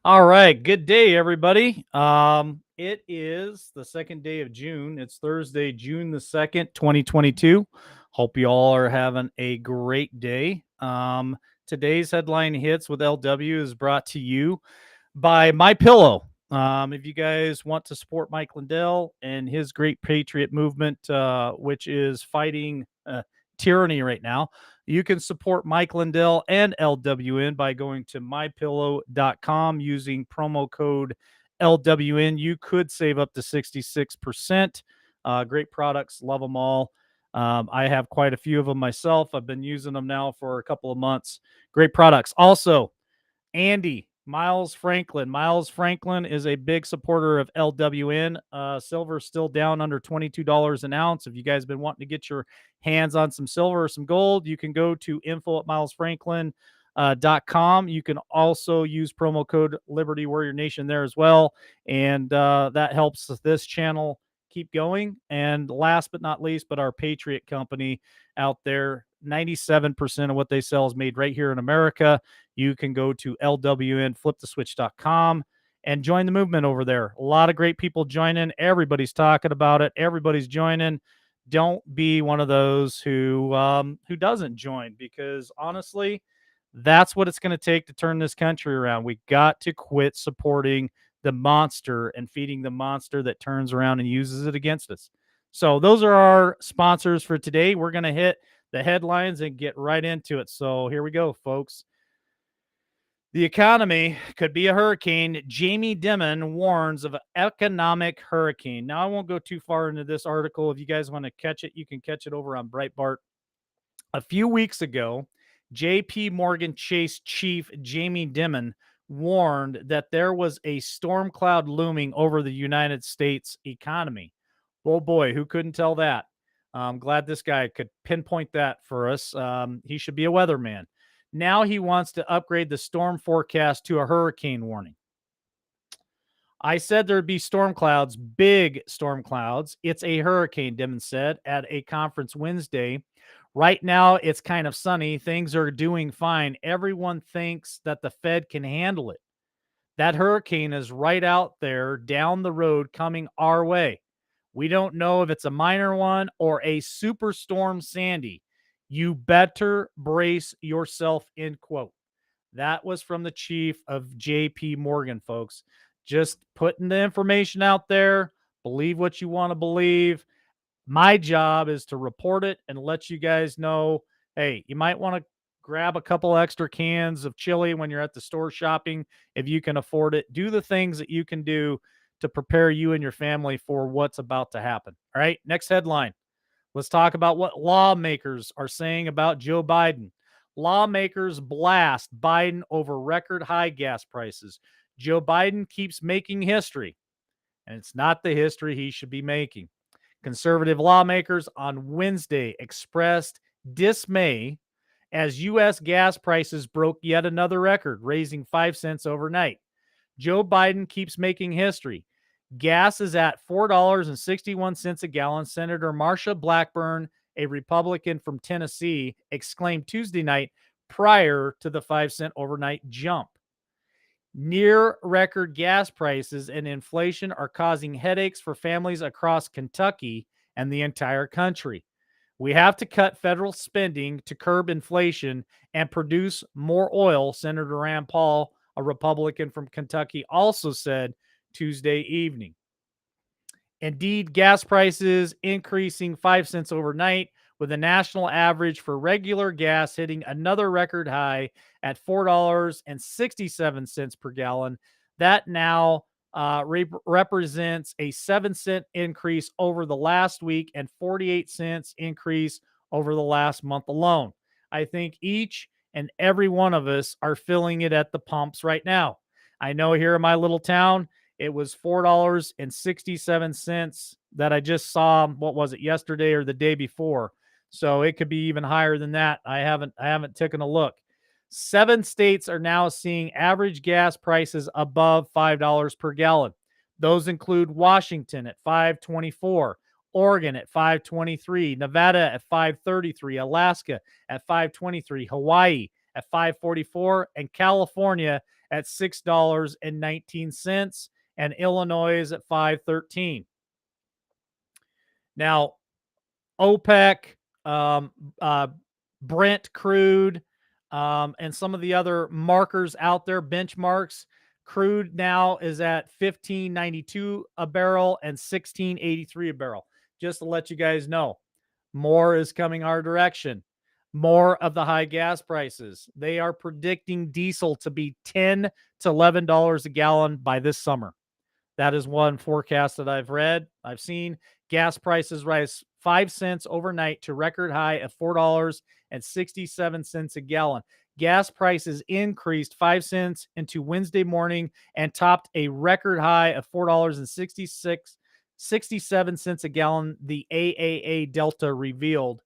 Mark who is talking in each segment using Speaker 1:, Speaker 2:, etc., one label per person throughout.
Speaker 1: All right, good day, everybody. It is the second day of June. It's Thursday, June the 2nd, 2022. Hope you all are having a great day. Today's headline hits with LW is brought to you by My Pillow. If you guys want to support Mike Lindell and his great patriot movement, which is fighting tyranny right now, you can support Mike Lindell and LWN by going to mypillow.com using promo code LWN. You could save up to 66%. Great products, love them all. I have quite a few of them myself. I've been using them now for a couple of months. Great products. Also, Andy Miles Franklin. Miles Franklin is a big supporter of LWN. Silver still down under $22 an ounce. If you guys have been wanting to get your hands on some silver or some gold, you can go to info@milesfranklin.com. You can also use promo code Liberty Warrior Nation there as well. And that helps this channel keep going. And last but not least, but our Patriot Company out there, 97% of what they sell is made right here in America. You can go to lwnfliptheswitch.com and join the movement over there. A lot of great people joining. Everybody's talking about it. Everybody's joining. Don't be one of those who doesn't join, because honestly, that's what it's going to take to turn this country around. We got to quit supporting the monster and feeding the monster that turns around and uses it against us. So those are our sponsors for today. We're going to hit the headlines and get right into it. So here we go, folks. The economy could be a hurricane. Jamie Dimon warns of an economic hurricane. Now, I won't go too far into this article. If you guys want to catch it, you can catch it over on Breitbart. A few weeks ago, JP Morgan Chase chief Jamie Dimon warned that there was a storm cloud looming over the United States economy. Oh boy, who couldn't tell that? I'm glad this guy could pinpoint that for us. He should be a weatherman. Now he wants to upgrade the storm forecast to a hurricane warning. I said there'd be storm clouds, big storm clouds. It's a hurricane, Dimon said at a conference Wednesday. Right now, it's kind of sunny. Things are doing fine. Everyone thinks that the Fed can handle it. That hurricane is right out there down the road coming our way. We don't know if it's a minor one or a superstorm Sandy. You better brace yourself, end quote. That was from the chief of JP Morgan, folks. Just putting the information out there. Believe what you want to believe. My job is to report it and let you guys know, hey, you might want to grab a couple extra cans of chili when you're at the store shopping if you can afford it. Do the things that you can do to prepare you and your family for what's about to happen. All right, next headline. Let's talk about what lawmakers are saying about Joe Biden. Lawmakers blast Biden over record high gas prices. Joe Biden keeps making history, and it's not the history he should be making. Conservative lawmakers on Wednesday expressed dismay as U.S. gas prices broke yet another record, raising 5 cents overnight. Joe Biden keeps making history. Gas is at $4.61 a gallon. Senator Marsha Blackburn, a Republican from Tennessee, exclaimed Tuesday night prior to the 5-cent overnight jump. Near record gas prices and inflation are causing headaches for families across Kentucky and the entire country. We have to cut federal spending to curb inflation and produce more oil, Senator Rand Paul, a Republican from Kentucky, also said Tuesday evening. Indeed, gas prices increasing 5 cents overnight, with the national average for regular gas hitting another record high at $4.67 per gallon. That now represents a 7-cent increase over the last week and 48 cents increase over the last month alone. I think each and every one of us are feeling it at the pumps right now. I know here in my little town, it was $4.67 that I just saw. What was it, yesterday or the day before? So it could be even higher than that. I haven't taken a look. 7 states are now seeing average gas prices above $5 per gallon. Those include Washington at $5.24, Oregon at $5.23, Nevada at $5.33, Alaska at $5.23, Hawaii at $5.44, and California at $6.19, and Illinois is at 5.13. Now, OPEC, um, uh, Brent crude, and some of the other markers out there, benchmarks. Crude now is at 15.92 a barrel and 16.83 a barrel. Just to let you guys know, more is coming our direction. More of the high gas prices. They are predicting diesel to be $10 to $11 a gallon by this summer. That is one forecast that I've seen. Gas prices rise 5 cents overnight to record high of $4.67 a gallon. Gas prices increased 5 cents into Wednesday morning and topped a record high of $4.67 a gallon, the AAA Delta revealed.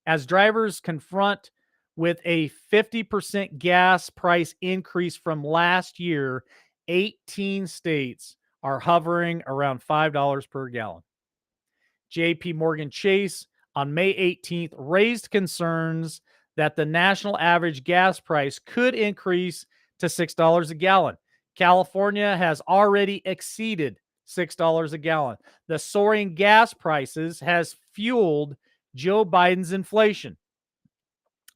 Speaker 1: As drivers confront with a 50% gas price increase from last year, 18 states are hovering around $5 per gallon. JP Morgan Chase on May 18th raised concerns that the national average gas price could increase to $6 a gallon. California has already exceeded $6 a gallon. The soaring gas prices has fueled Joe Biden's inflation.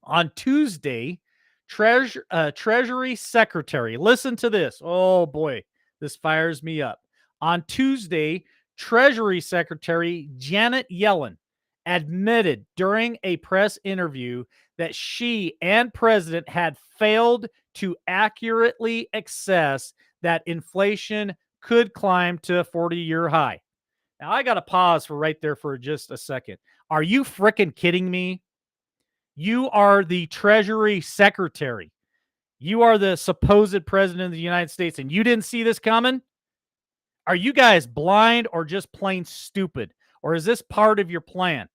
Speaker 1: On Tuesday, Treasury Secretary, listen to this. Oh boy, this fires me up. On Tuesday, Treasury Secretary Janet Yellen admitted during a press interview that she and President had failed to accurately assess that inflation could climb to a 40-year high. Now, I got to pause for right there for just a second. Are you freaking kidding me? You are the Treasury Secretary. You are the supposed president of the United States, and you didn't see this coming? Are you guys blind or just plain stupid? Or is this part of your plan?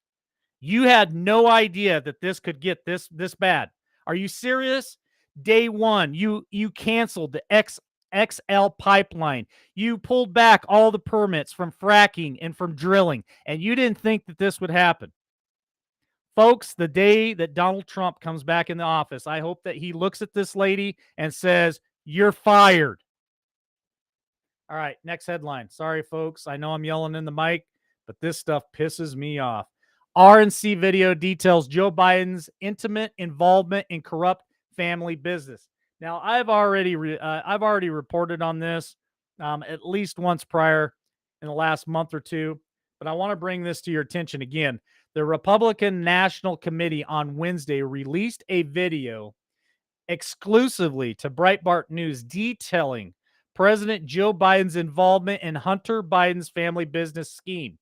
Speaker 1: You had no idea that this could get this bad. Are you serious? Day one, you canceled the XL pipeline. You pulled back all the permits from fracking and from drilling, and you didn't think that this would happen. Folks, the day that Donald Trump comes back in the office, I hope that he looks at this lady and says, "You're fired." All right, next headline. Sorry, folks. I know I'm yelling in the mic, but this stuff pisses me off. RNC video details Joe Biden's intimate involvement in corrupt family business. Now, I've already reported on this at least once prior in the last month or two, but I want to bring this to your attention again. The Republican National Committee on Wednesday released a video exclusively to Breitbart News detailing President Joe Biden's involvement in Hunter Biden's family business scheme.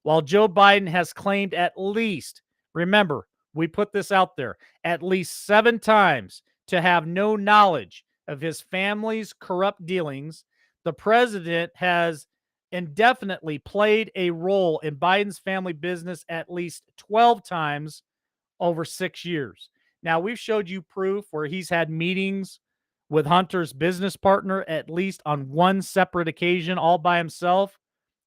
Speaker 1: While Joe Biden has claimed at least, remember, we put this out there, at least 7 times to have no knowledge of his family's corrupt dealings, the president has indefinitely played a role in Biden's family business at least 12 times over 6 years. Now, we've showed you proof where he's had meetings with Hunter's business partner at least on one separate occasion, all by himself.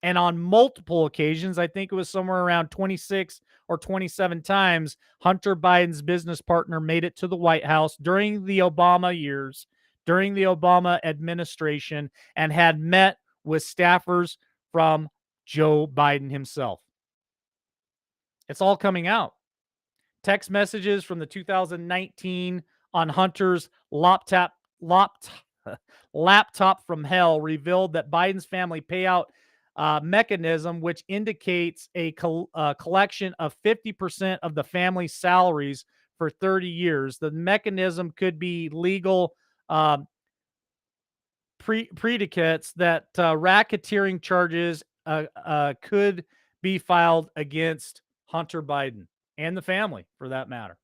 Speaker 1: And on multiple occasions, I think it was somewhere around 26 or 27 times, Hunter Biden's business partner made it to the White House during the Obama years, during the Obama administration, and had met with staffers from Joe Biden himself. It's all coming out. Text messages from the 2019 on Hunter's laptop from hell revealed that Biden's family payout mechanism, which indicates a collection of 50% of the family's salaries for 30 years. The mechanism could be legal predicates that racketeering charges could be filed against Hunter Biden and the family, for that matter.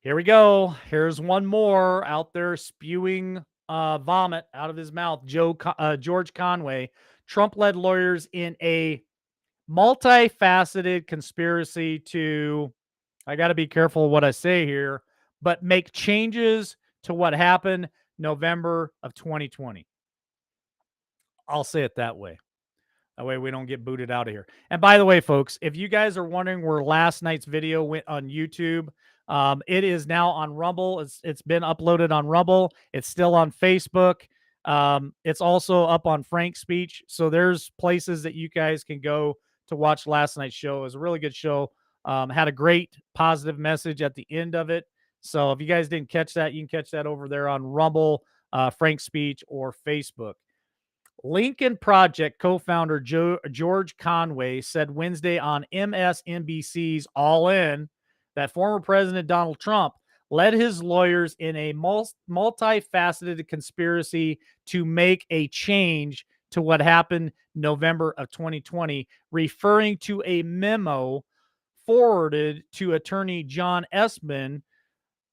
Speaker 1: Here we go. Here's one more out there spewing vomit out of his mouth. George Conway, Trump-led lawyers in a multifaceted conspiracy to, I got to be careful what I say here, but make changes to what happened November of 2020. I'll say it that way. That way we don't get booted out of here. And by the way, folks, if you guys are wondering where last night's video went on YouTube, It is now on Rumble. It's been uploaded on Rumble. It's still on Facebook. It's also up on Frank Speech. So there's places that you guys can go to watch last night's show. It was a really good show. Had a great positive message at the end of it. So if you guys didn't catch that, you can catch that over there on Rumble, Frank Speech, or Facebook. Lincoln Project co-founder George Conway said Wednesday on MSNBC's All In that former President Donald Trump led his lawyers in a multifaceted conspiracy to make a change to what happened November of 2020, referring to a memo forwarded to attorney John Espen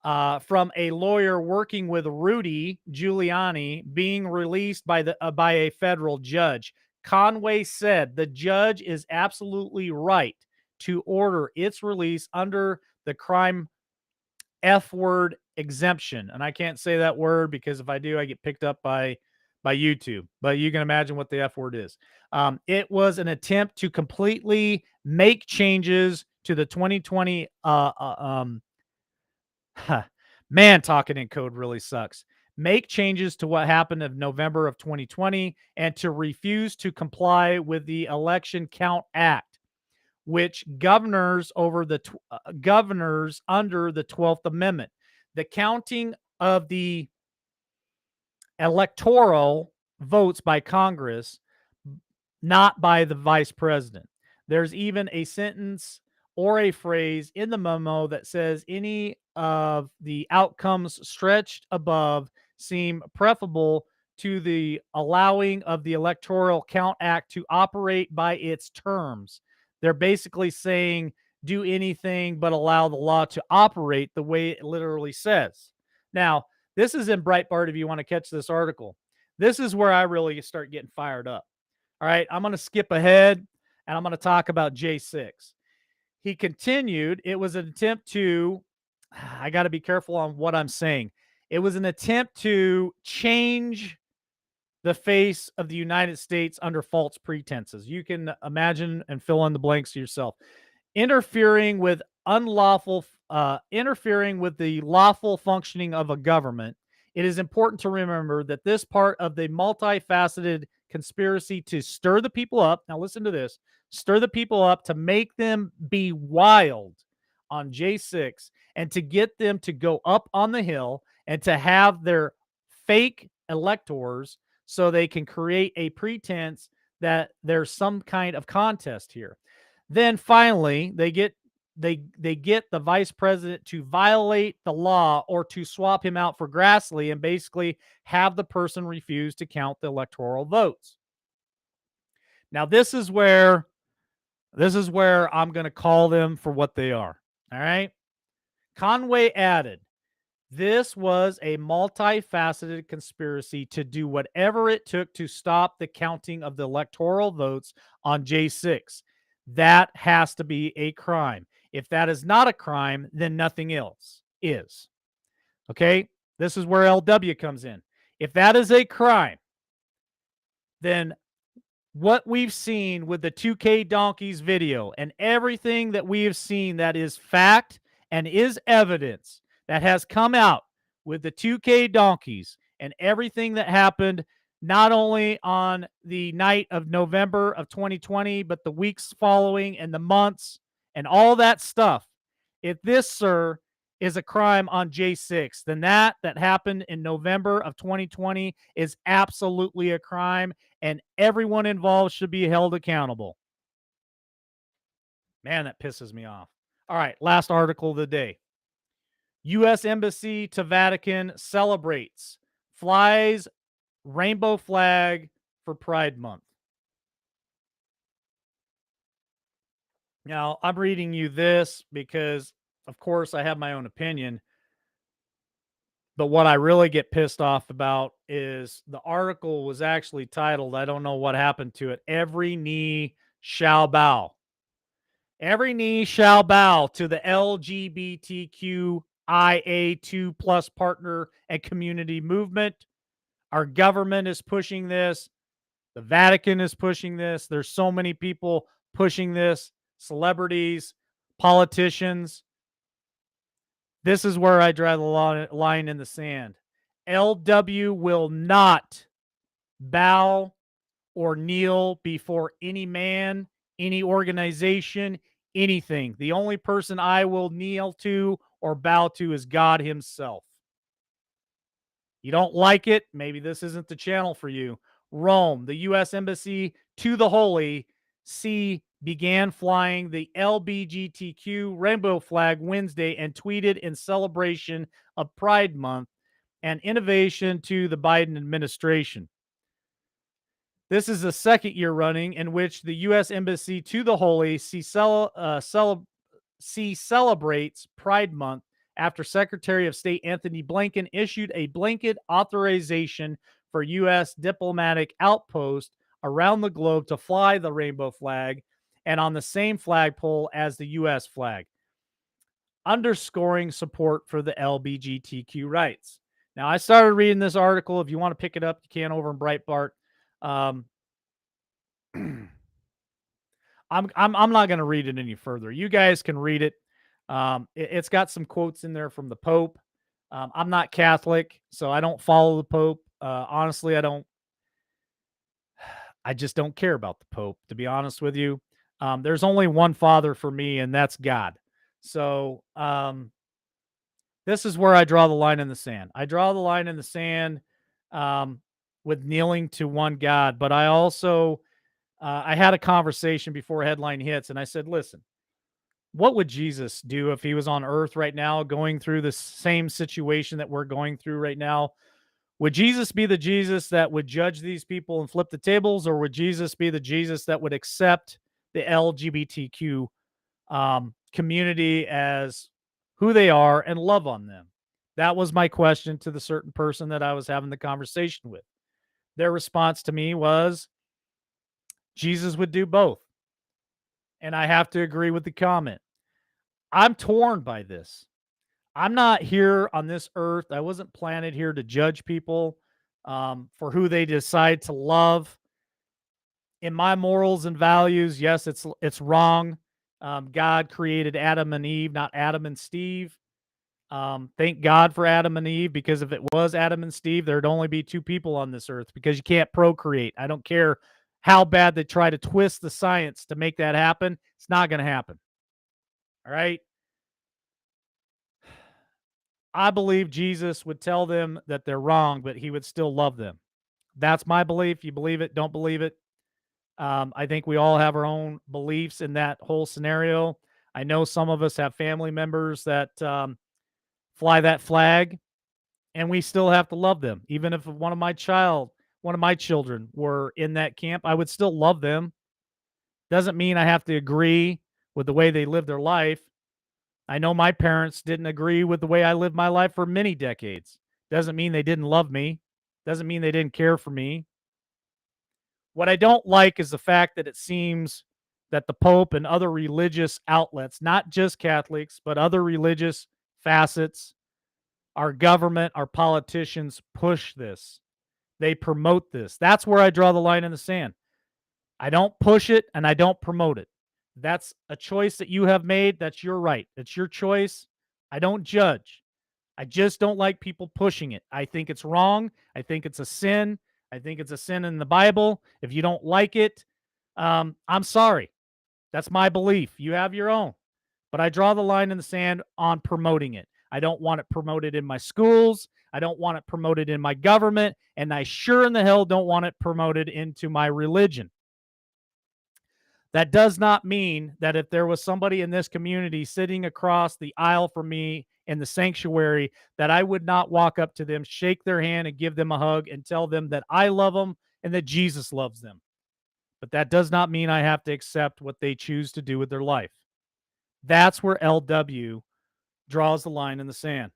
Speaker 1: from a lawyer working with Rudy Giuliani being released by a federal judge. Conway said the judge is absolutely right to order its release under the crime F word exemption. And I can't say that word because if I do, I get picked up by YouTube. But you can imagine what the F word is. It was an attempt to completely make changes to the 2020 man, talking in code really sucks. Make changes to what happened in November of 2020 and to refuse to comply with the Election Count Act, which governors governors under the 12th Amendment. The counting of the electoral votes by Congress, not by the vice president. There's even a sentence or a phrase in the memo that says any of the outcomes stretched above seem preferable to the allowing of the Electoral Count Act to operate by its terms. They're basically saying do anything but allow the law to operate the way it literally says. Now, this is in Breitbart if you want to catch this article. This is where I really start getting fired up. All right, I'm going to skip ahead and I'm going to talk about J6. He continued, it was an attempt to, I got to be careful on what I'm saying. It was an attempt to change the face of the United States under false pretenses. You can imagine and fill in the blanks yourself. Interfering with the lawful functioning of a government. It is important to remember that this part of the multifaceted conspiracy to stir the people up. Now, listen to this, stir the people up to make them be wild on J6 and to get them to go up on the Hill and to have their fake electors so they can create a pretense that there's some kind of contest here. Then finally, they get the vice president to violate the law or to swap him out for Grassley and basically have the person refuse to count the electoral votes. Now, this is where I'm going to call them for what they are. All right. Conway added, this was a multifaceted conspiracy to do whatever it took to stop the counting of the electoral votes on J6. That has to be a crime. If that is not a crime, then nothing else is. Okay? This is where LW comes in. If that is a crime, then what we've seen with the 2K Donkeys video and everything that we have seen that is fact and is evidence that has come out with the 2K Donkeys and everything that happened not only on the night of November of 2020, but the weeks following and the months and all that stuff. If this, sir, is a crime on J6, then that happened in November of 2020 is absolutely a crime, and everyone involved should be held accountable. Man, that pisses me off. All right, last article of the day. U.S. Embassy to Vatican celebrates, flies rainbow flag for Pride Month. Now, I'm reading you this because, of course, I have my own opinion. But what I really get pissed off about is the article was actually titled, I don't know what happened to it, Every Knee Shall Bow. Every knee shall bow to the LGBTQIA2 plus partner and community movement. Our government is pushing this. The Vatican is pushing this. There's so many people pushing this, celebrities, politicians. This is where I draw the line in the sand. LW will not bow or kneel before any man, any organization, anything. The only person I will kneel to or bow to is God Himself. You don't like it? Maybe this isn't the channel for you. Rome, the U.S. Embassy to the Holy See began flying the LBGTQ rainbow flag Wednesday and tweeted in celebration of Pride Month and innovation to the Biden administration. This is the second year running in which the U.S. Embassy to the Holy See celebrates Pride Month after Secretary of State Anthony Blinken issued a blanket authorization for U.S. diplomatic outposts around the globe to fly the rainbow flag and on the same flagpole as the U.S. flag, underscoring support for the LGBTQ rights. Now, I started reading this article. If you want to pick it up, you can over in Breitbart. I'm not going to read it any further. You guys can read it. It's got some quotes in there from the Pope. I'm not Catholic, so I don't follow the Pope. Honestly, I just don't care about the Pope, to be honest with you. There's only one Father for me, and that's God. So this is where I draw the line in the sand. I draw the line in the sand with kneeling to one God, but I also I had a conversation before headline hits, and I said, listen, what would Jesus do if he was on earth right now going through the same situation that we're going through right now? Would Jesus be the Jesus that would judge these people and flip the tables, or would Jesus be the Jesus that would accept the LGBTQ community as who they are and love on them? That was my question to the certain person that I was having the conversation with. Their response to me was, Jesus would do both. And I have to agree with the comment. I'm torn by this. I'm not here on this earth. I wasn't planted here to judge people for who they decide to love. In my morals and values, yes, it's wrong. God created Adam and Eve, not Adam and Steve. Thank God for Adam and Eve, because if it was Adam and Steve, there'd only be two people on this earth because you can't procreate. I don't care how bad they try to twist the science to make that happen. It's not going to happen. All right. I believe Jesus would tell them that they're wrong, but he would still love them. That's my belief. You believe it, don't believe it. I think we all have our own beliefs in that whole scenario. I know some of us have family members that fly that flag, and we still have to love them. Even if one of my children were in that camp, I would still love them. Doesn't mean I have to agree with the way they live their life. I know my parents didn't agree with the way I lived my life for many decades. Doesn't mean they didn't love me. Doesn't mean they didn't care for me. What I don't like is the fact that it seems that the Pope and other religious outlets, not just Catholics, but other religious facets, our government, our politicians push this. They promote this. That's where I draw the line in the sand. I don't push it and I don't promote it. That's a choice that you have made. That's your right. It's your choice. I don't judge. I just don't like people pushing it. I think it's wrong. I think it's a sin. I think it's a sin in the Bible. If you don't like it, I'm sorry. That's my belief. You have your own. But I draw the line in the sand on promoting it. I don't want it promoted in my schools. I don't want it promoted in my government. And I sure in the hell don't want it promoted into my religion. That does not mean that if there was somebody in this community sitting across the aisle from me in the sanctuary, that I would not walk up to them, shake their hand, and give them a hug and tell them that I love them and that Jesus loves them. But that does not mean I have to accept what they choose to do with their life. That's where LW draws the line in the sand.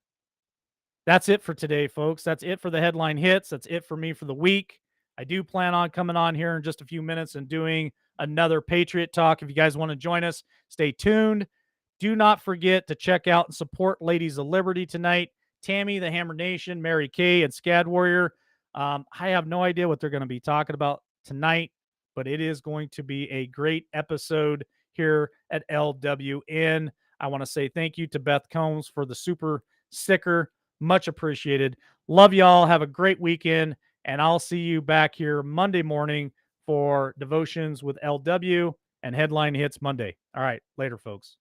Speaker 1: That's it for today, folks. That's it for the headline hits. That's it for me for the week. I do plan on coming on here in just a few minutes and doing another Patriot Talk. If you guys want to join us, stay tuned. Do not forget to check out and support Ladies of Liberty tonight. Tammy, the Hammer Nation, Mary Kay, and Scad Warrior. I have no idea what they're going to be talking about tonight, but it is going to be a great episode here at LWN. I want to say thank you to Beth Combs for the super sticker. Much appreciated. Love y'all. Have a great weekend. And I'll see you back here Monday morning for Devotions with LW and Headline Hits Monday. All right. Later, folks.